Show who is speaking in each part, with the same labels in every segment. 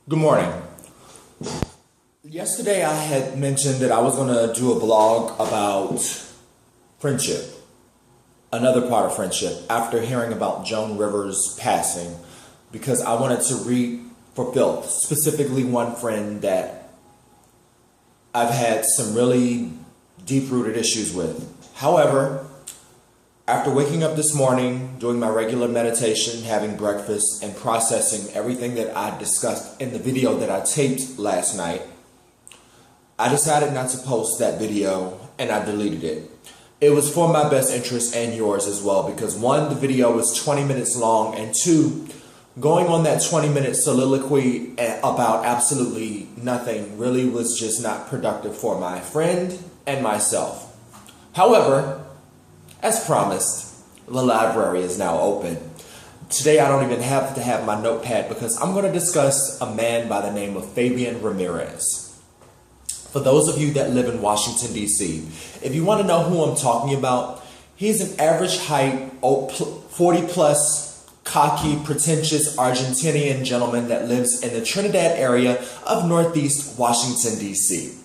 Speaker 1: Good morning. Yesterday I had mentioned that I was going to do a blog about friendship, another part of friendship, after hearing about Joan Rivers' passing, because I wanted to read for filth, specifically one friend that I've had some really deep-rooted issues with. However, after waking up this morning, doing my regular meditation, having breakfast, and processing everything that I discussed in the video that I taped last night, I decided not to post that video and I deleted it. It was for my best interest and yours as well, because one, the video was 20 minutes long, and two, going on that 20-minute soliloquy about absolutely nothing really was just not productive for my friend and myself. However, as promised, the library is now open. Today I don't even have to have my notepad because I'm going to discuss a man by the name of Fabian Ramirez. For those of you that live in Washington, D.C., if you want to know who I'm talking about, he's an average height, 40-plus, cocky, pretentious Argentinian gentleman that lives in the Trinidad area of Northeast Washington, D.C.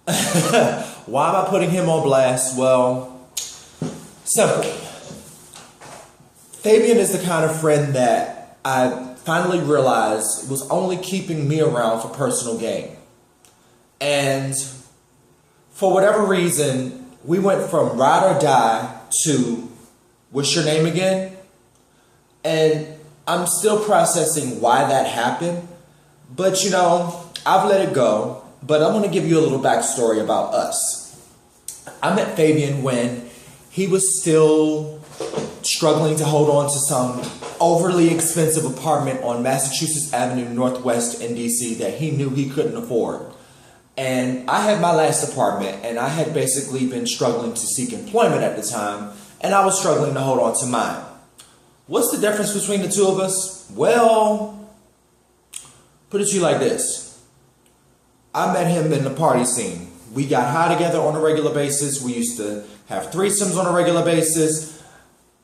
Speaker 1: Why am I putting him on blast? Well, simple. Fabian is the kind of friend that I finally realized was only keeping me around for personal gain. And for whatever reason, we went from ride or die to, what's your name again? And I'm still processing why that happened. But you know, I've let it go. But I'm going to give you a little backstory about us. I met Fabian when he was still struggling to hold on to some overly expensive apartment on Massachusetts Avenue Northwest in DC that he knew he couldn't afford. And I had my last apartment, and I had basically been struggling to seek employment at the time, and I was struggling to hold on to mine. What's the difference between the two of us? Well, put it to you like this. I met him in the party scene. We got high together on a regular basis. We used to have threesomes on a regular basis,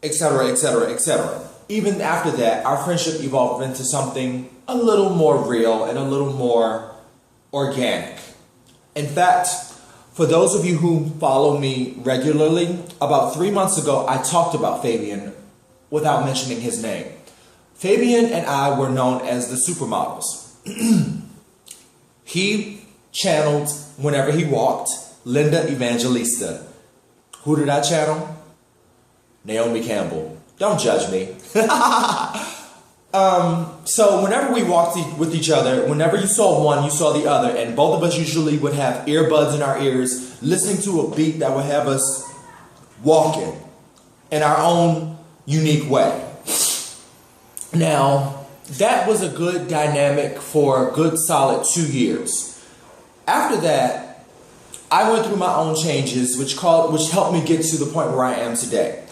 Speaker 1: etc., etc., etc. Even after that, our friendship evolved into something a little more real and a little more organic. In fact, for those of you who follow me regularly, about 3 months ago, I talked about Fabian without mentioning his name. Fabian and I were known as the supermodels. He channeled, whenever he walked, Linda Evangelista. Who did I channel? Naomi Campbell. Don't judge me. So whenever we walked with each other, whenever you saw one, you saw the other, and both of us usually would have earbuds in our ears, listening to a beat that would have us walking in our own unique way. Now, that was a good dynamic for a good solid 2 years. After that, I went through my own changes, which helped me get to the point where I am today.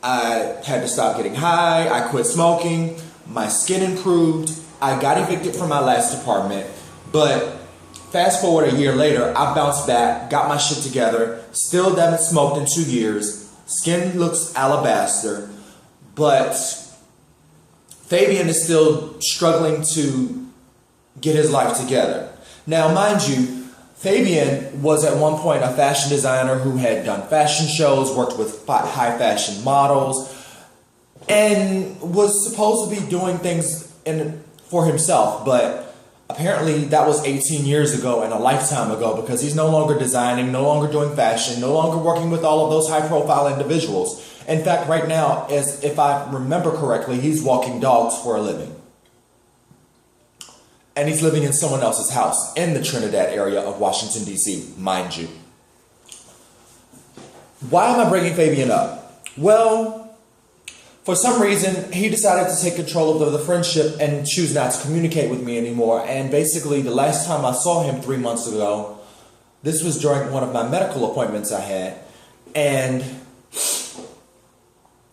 Speaker 1: I had to stop getting high. I quit smoking. My skin improved. I got evicted from my last apartment. But fast forward a year later, I bounced back, got my shit together, still haven't smoked in 2 years. Skin looks alabaster. But Fabian is still struggling to get his life together. Now, mind you, Fabian was at one point a fashion designer who had done fashion shows, worked with high fashion models, and was supposed to be doing things for himself. But apparently that was 18 years ago and a lifetime ago, because he's no longer designing, no longer doing fashion, no longer working with all of those high profile individuals. In fact, right now, if I remember correctly, he's walking dogs for a living. And he's living in someone else's house in the Trinidad area of Washington, D.C., mind you. Why am I bringing Fabian up? Well, for some reason, he decided to take control of the friendship and choose not to communicate with me anymore. And basically, the last time I saw him 3 months ago, this was during one of my medical appointments I had, and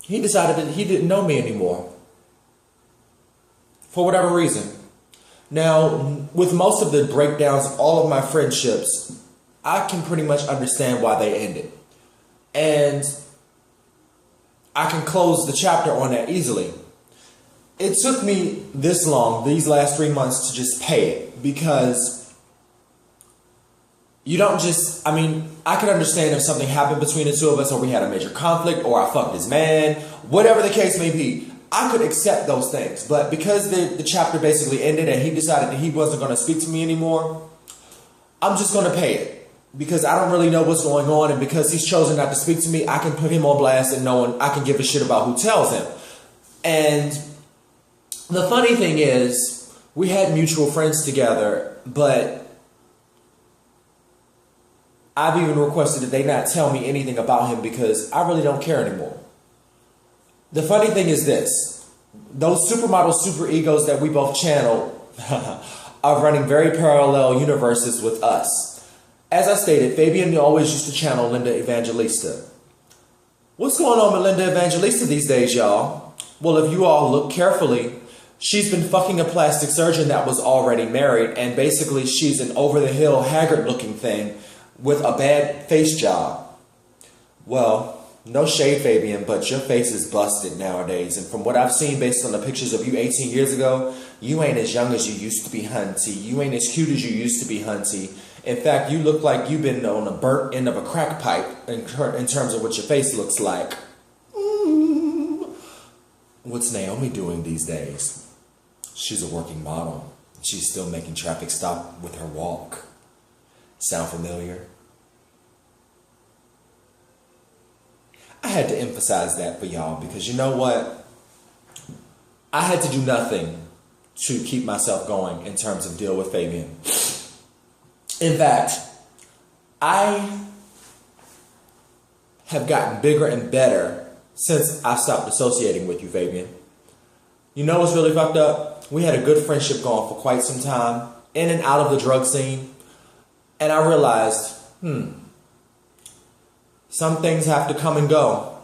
Speaker 1: he decided that he didn't know me anymore. For whatever reason. Now, with most of the breakdowns of all of my friendships, I can pretty much understand why they ended. And I can close the chapter on that easily. it took me this long, these last 3 months, to just pay it, because you don't just, I mean, I could understand if something happened between the two of us, or we had a major conflict, or I fucked his man, whatever the case may be, I could accept those things. But because the chapter basically ended and he decided that he wasn't going to speak to me anymore, I'm just going to pay it. Because I don't really know what's going on, and because he's chosen not to speak to me, I can put him on blast and no one, I can give a shit about who tells him. And the funny thing is, we had mutual friends together, but I've even requested that they not tell me anything about him because I really don't care anymore. The funny thing is this: those supermodel super egos that we both channel are running very parallel universes with us. As I stated, Fabian always used to channel Linda Evangelista. What's going on with Linda Evangelista these days, y'all? Well, if you all look carefully, she's been fucking a plastic surgeon that was already married, and basically she's an over-the-hill, haggard-looking thing with a bad face job. Well, no shade, Fabian, but your face is busted nowadays. And from what I've seen based on the pictures of you 18 years ago, you ain't as young as you used to be, hunty. You ain't as cute as you used to be, hunty. In fact, you look like you've been on a burnt end of a crack pipe in terms of what your face looks like. What's Naomi doing these days? She's a working model. She's still making traffic stop with her walk. Sound familiar? I had to emphasize that for y'all because you know what? I had to do nothing to keep myself going in terms of deal with Fabian. In fact, I have gotten bigger and better since I stopped associating with you, Fabian. You know what's really fucked up? We had a good friendship going for quite some time, in and out of the drug scene. And I realized, some things have to come and go.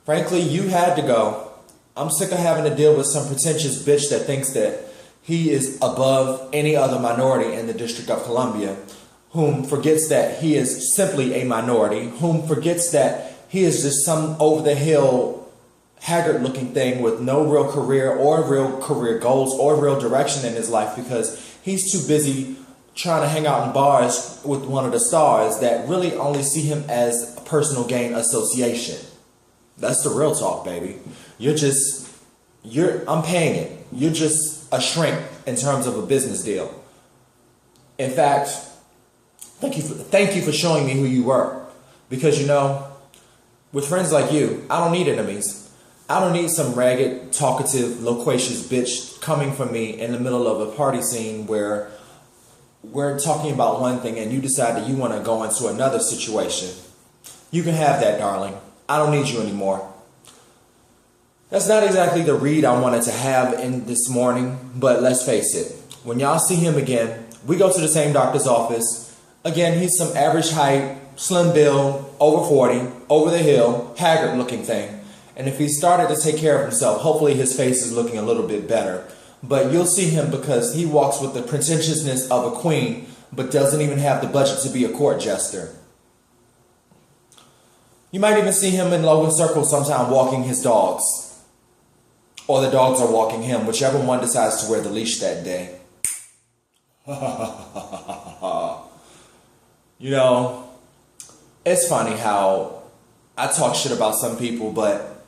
Speaker 1: Frankly, you had to go. I'm sick of having to deal with some pretentious bitch that thinks that he is above any other minority in the District of Columbia, whom forgets that he is simply a minority, whom forgets that he is just some over-the-hill, haggard-looking thing with no real career or real career goals or real direction in his life because he's too busy trying to hang out in bars with one of the stars that really only see him as a personal gain association. That's the real talk, baby. I'm paying it. You're just a shrink in terms of a business deal. In fact, thank you for showing me who you were. Because, you know, with friends like you, I don't need enemies. I don't need some ragged, talkative, loquacious bitch coming for me in the middle of a party scene where we're talking about one thing and you decide that you want to go into another situation. You can have that, darling. I don't need you anymore. That's not exactly the read I wanted to have in this morning, but let's face it. When y'all see him again, we go to the same doctor's office. Again, he's some average height, slim build, over 40, over the hill, haggard looking thing. And if he started to take care of himself, hopefully his face is looking a little bit better. But you'll see him because he walks with the pretentiousness of a queen, but doesn't even have the budget to be a court jester. You might even see him in Logan Circle sometime walking his dogs. Or the dogs are walking him, whichever one decides to wear the leash that day. You know, it's funny how I talk shit about some people, but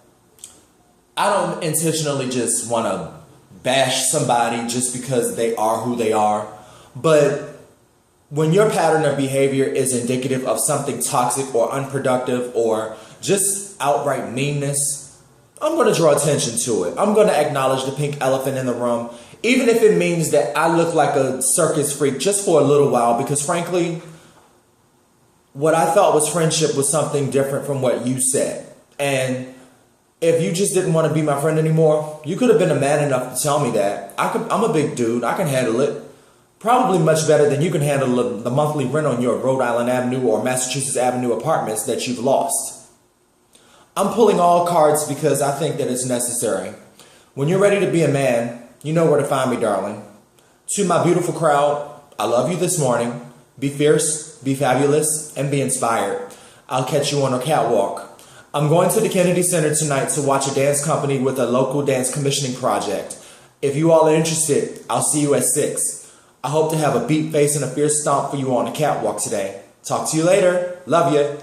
Speaker 1: I don't intentionally just want to bash somebody just because they are who they are. But when your pattern of behavior is indicative of something toxic or unproductive or just outright meanness, I'm going to draw attention to it. I'm going to acknowledge the pink elephant in the room, even if it means that I look like a circus freak just for a little while, because frankly, what I thought was friendship was something different from what you said. And if you just didn't want to be my friend anymore, you could have been a man enough to tell me that. I'm a big dude. I can handle it. Probably much better than you can handle the monthly rent on your Rhode Island Avenue or Massachusetts Avenue apartments that you've lost. I'm pulling all cards because I think that it's necessary. When you're ready to be a man, you know where to find me, darling. To my beautiful crowd, I love you this morning. Be fierce, be fabulous, and be inspired. I'll catch you on a catwalk. I'm going to the Kennedy Center tonight to watch a dance company with a local dance commissioning project. If you all are interested, I'll see you at 6. I hope to have a beat face and a fierce stomp for you on the catwalk today. Talk to you later. Love you.